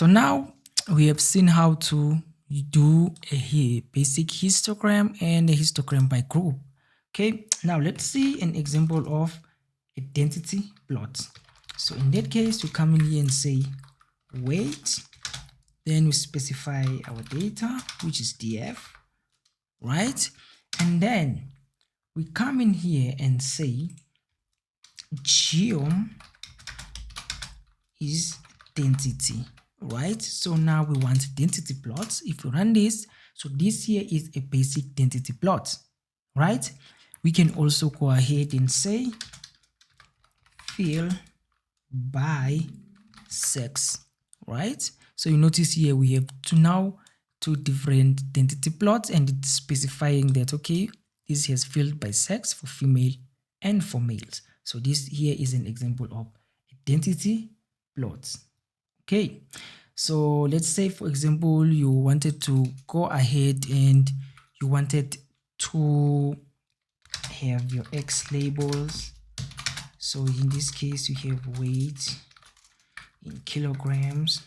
So now we have seen how to do a basic histogram and a histogram by group. Okay, now let's see an example of a density plot. So in that case, we come in here and say weight, then we specify our data, which is df, right? And then we come in here and say geom is density, right? So now we want density plots. If we run this, so this here is a basic density plot, right? We can also go ahead and say fill by sex, right? So you notice here we have two different density plots, and it's specifying that, okay, this has filled by sex for female and for males. So this here is an example of a density plot. Okay, so let's say, for example, you wanted to go ahead and you wanted to have your x labels. So in this case, you have weight in kilograms,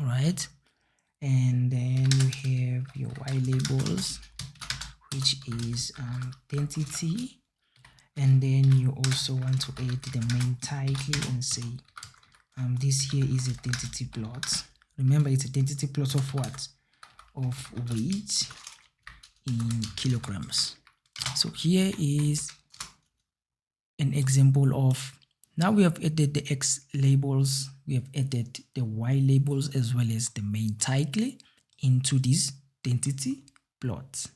right? And then you have your y labels, which is density. And then you also want to add the main title and say this here is a density plot. Remember, it's a density plot of what? Of weight in kilograms. So here is an example of, now we have added the x labels, we have added the y labels as well as the main title into this density plot.